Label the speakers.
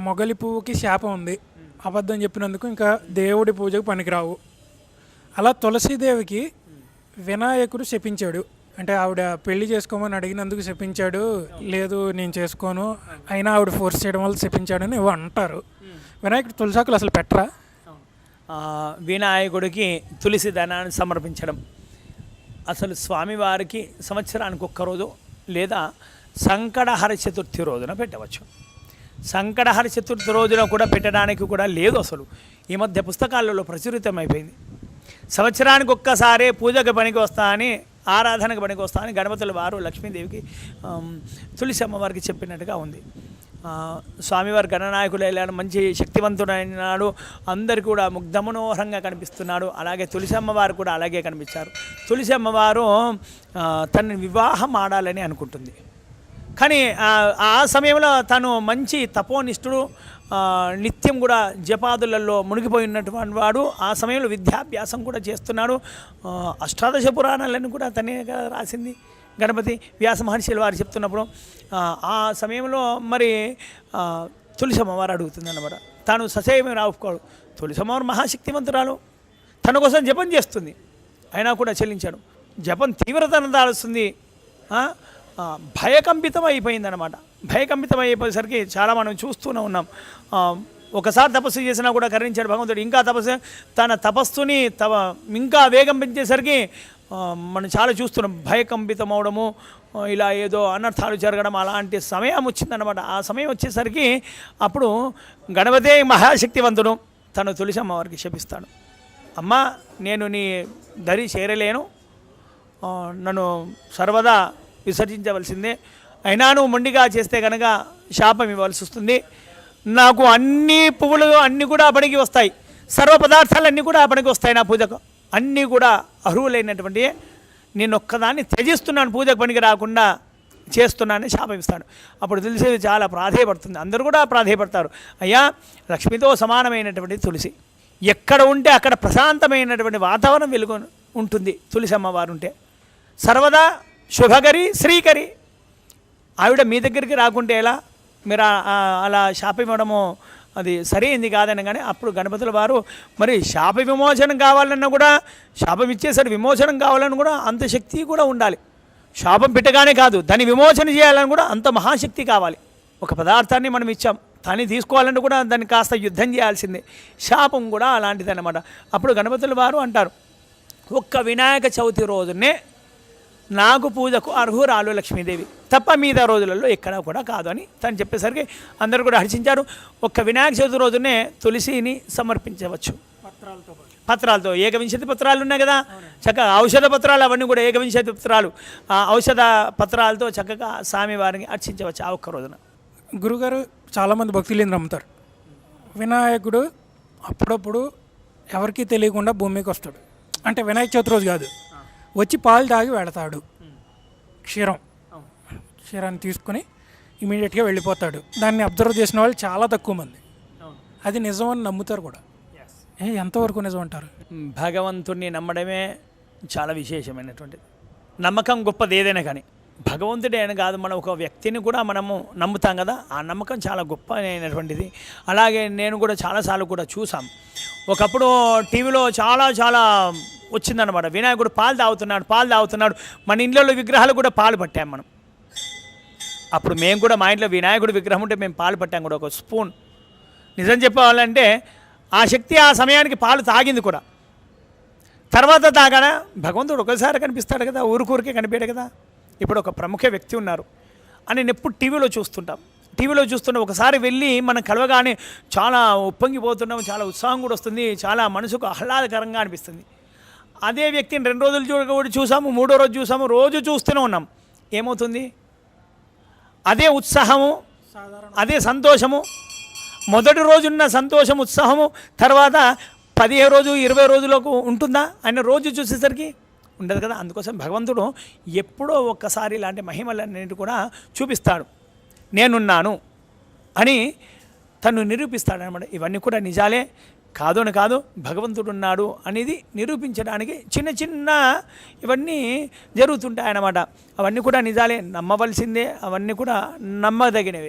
Speaker 1: మొగలి పువ్వుకి శాపం ఉంది, అబద్ధం చెప్పినందుకు ఇంకా దేవుడి పూజకు పనికిరావు. అలా తులసీదేవికి వినాయకుడు శపించాడు. అంటే ఆవిడ పెళ్లి చేసుకోమని అడిగినందుకు శపించాడు, లేదు నేను చేసుకోను అయినా ఆవిడ ఫోర్స్ చేయడం వల్ల శపించాడని ఏవో అంటారు. వినాయకుడు తులసాకులు అసలు పెట్టరా?
Speaker 2: వినాయకుడికి తులసి ధనాన్ని సమర్పించడం అసలు స్వామివారికి సంవత్సరానికి ఒక్కరోజు లేదా సంకటహర చతుర్థి రోజున పెట్టవచ్చు. సంకటహర చతుర్థి రోజున కూడా పెట్టడానికి కూడా లేదు. అసలు ఈ మధ్య పుస్తకాలలో ప్రచురితమైపోయింది. సంవత్సరానికి ఒక్కసారే పూజకు పనికి వస్తా అని, ఆరాధనకు పనికి వస్తా అని గణపతుల వారు లక్ష్మీదేవికి తులసి అమ్మవారికి చెప్పినట్టుగా ఉంది. స్వామివారి గణనాయకులు వెళ్ళాడు, మంచి శక్తివంతుడైనాడు, అందరు కూడా ముగ్ధమనోహరంగా కనిపిస్తున్నాడు. అలాగే తులసి అమ్మవారు కూడా అలాగే కనిపించారు. తులసి అమ్మవారు తనని వివాహం ఆడాలని అనుకుంటుంది. కానీ ఆ సమయంలో తను మంచి తపోనిష్ఠుడు, నిత్యం కూడా జపాదులలో మునిగిపోయినటువంటి వాడు. ఆ సమయంలో విద్యాభ్యాసం కూడా చేస్తున్నాడు. అష్టాదశ పురాణాలను కూడా తనే రాసింది గణపతి. వ్యాస మహర్షులు వారు చెప్తున్నప్పుడు ఆ సమయంలో మరి తులసి అమ్మవారు అడుగుతుంది అన్నమాట. తాను ససేమి రావుకోడు. తులసి అమ్మవారు మహాశక్తివంతురాలు, తన కోసం జపం చేస్తుంది, అయినా కూడా చెల్లించాడు. జపం తీవ్రతను దాలుస్తుంది. భయకంపితం అయిపోయిందనమాట. భయకంపితం అయిపోయేసరికి చాలా మనం చూస్తూనే ఉన్నాం. ఒకసారి తపస్సు చేసినా కూడా కరుణించాడు భగవంతుడు. ఇంకా తన తపస్సుని ఇంకా వేగం పెంచేసరికి మనం చాలా చూస్తున్నాం. భయకంపితం అవడము, ఇలా ఏదో అనర్థాలు జరగడం, అలాంటి సమయం వచ్చిందనమాట. ఆ సమయం వచ్చేసరికి అప్పుడు గణపతే మహాశక్తివంతుడు తను తులసి అమ్మవారికి శపిస్తాడు. అమ్మ, నేను నీ దరి చేరలేను, నన్ను సర్వదా విసర్జించవలసిందే. అయినా నువ్వు మొండిగా చేస్తే కనుక శాపం ఇవ్వాల్సి వస్తుంది. నాకు అన్ని పువ్వులు అన్నీ కూడా పనికి వస్తాయి, సర్వ పదార్థాలన్నీ కూడా పనికి వస్తాయి నా పూజకు. అన్నీ కూడా అర్హులైనటువంటి నేను ఒక్కదాన్ని త్యజిస్తున్నాను, పూజకు పనికి రాకుండా చేస్తున్నానని శాపం ఇస్తాడు. అప్పుడు తులసి చాలా ప్రాధేయపడుతుంది. అందరూ కూడా ప్రాధేయపడతారు. అయ్యా, లక్ష్మితో సమానమైనటువంటి తులసి ఎక్కడ ఉంటే అక్కడ ప్రశాంతమైనటువంటి వాతావరణం వెలుగు ఉంటుంది. తులసి అమ్మవారు ఉంటే సర్వదా శుభకరి శ్రీకరి. ఆవిడ మీ దగ్గరికి రాకుంటే ఎలా? మీరు అలా శాపం ఇవ్వడము అది సరైంది కాదని. కానీ అప్పుడు గణపతుల వారు మరి శాప విమోచనం కావాలన్నా కూడా, శాపం ఇచ్చేసరి విమోచనం కావాలని కూడా అంత శక్తి కూడా ఉండాలి. శాపం పెట్టగానే కాదు, దాన్ని విమోచన చేయాలని కూడా అంత మహాశక్తి కావాలి. ఒక పదార్థాన్ని మనం ఇచ్చాం, దాన్ని తీసుకోవాలంటే కూడా దాన్ని కాస్త యుద్ధం చేయాల్సిందే. శాపం కూడా అలాంటిది అన్నమాట. అప్పుడు గణపతుల వారు అంటారు, ఒక్క వినాయక చవితి రోజునే నాకు పూజకు అర్హురాలు లక్ష్మీదేవి తప్ప మిగతా రోజులలో ఎక్కడా కూడా కాదు అని తను చెప్పేసరికి అందరూ కూడా హర్షించారు. ఒక్క వినాయక చవితి రోజునే తులసిని సమర్పించవచ్చు. పత్రాలతో 21 పత్రాలు ఉన్నాయి కదా, చక్కగా ఔషధ పత్రాలు అవన్నీ కూడా 21 పత్రాలు, ఔషధ పత్రాలతో చక్కగా స్వామివారిని అర్చించవచ్చు ఆ ఒక్క రోజున.
Speaker 1: గురుగారు, చాలామంది భక్తులు నమ్ముతారు, వినాయకుడు అప్పుడప్పుడు ఎవరికీ తెలియకుండా భూమికి వస్తాడు. అంటే వినాయక చవితి రోజు కాదు, వచ్చి పాలు తాగి వెళతాడు. క్షీరాన్ని తీసుకుని ఇమీడియట్గా వెళ్ళిపోతాడు. దాన్ని అబ్జర్వ్ చేసిన వాళ్ళు చాలా తక్కువ మంది. అది నిజం అని నమ్ముతారు కూడా. ఎంతవరకు నిజం అంటారు?
Speaker 2: భగవంతుడిని నమ్మడమే చాలా విశేషమైనటువంటిది. నమ్మకం గొప్పది ఏదైనా కానీ, భగవంతుడే అని కాదు, మనం ఒక వ్యక్తిని కూడా మనము నమ్ముతాం కదా, ఆ నమ్మకం చాలా గొప్ప అయినటువంటిది. అలాగే నేను కూడా చాలాసార్లు కూడా చూసాం. ఒకప్పుడు టీవీలో చాలా వచ్చిందనమాట. వినాయకుడు పాలు తాగుతున్నాడు. మన ఇంట్లో విగ్రహాలు కూడా పాలు పట్టాం మనం. అప్పుడు మేము కూడా మా ఇంట్లో వినాయకుడు విగ్రహం ఉంటే మేము పాలు పట్టాం కూడా, ఒక స్పూన్. నిజం చెప్పాలంటే ఆ శక్తి ఆ సమయానికి పాలు తాగింది కూడా. తర్వాత తాగానే భగవంతుడు ఒకసారి కనిపిస్తాడు కదా, ఊరికే కనిపించాడు కదా. ఇప్పుడు ఒక ప్రముఖ వ్యక్తి ఉన్నారు అని నేను ఎప్పుడు టీవీలో చూస్తున్నా. ఒకసారి వెళ్ళి మనం కలవగానే చాలా ఉప్పొంగిపోతున్నాం, చాలా ఉత్సాహం కూడా వస్తుంది, చాలా మనసుకు ఆహ్లాదకరంగా అనిపిస్తుంది. అదే వ్యక్తిని 2 రోజులు చూసాము, 3వ రోజు చూసాము, రోజు చూస్తూనే ఉన్నాం. ఏమవుతుంది? అదే ఉత్సాహము, అదే సంతోషము, మొదటి రోజున్న సంతోషం ఉత్సాహము తర్వాత 15 రోజు 20 రోజులకు ఉంటుందా? ఆయన రోజు చూసేసరికి ఉండదు కదా. అందుకోసం భగవంతుడు ఎప్పుడో ఒక్కసారి ఇలాంటి మహిమలన్నింటి కూడా చూపిస్తాడు. నేనున్నాను అని తను నిరూపిస్తాడనమాట. ఇవన్నీ కూడా నిజాలే, కాదు భగవంతుడు ఉన్నాడు అనేది నిరూపించడానికి చిన్న ఇవన్నీ జరుగుతుంటాయన్నమాట. అవన్నీ కూడా నిజాలే, నమ్మవలసిందే, అవన్నీ కూడా నమ్మదగినవే.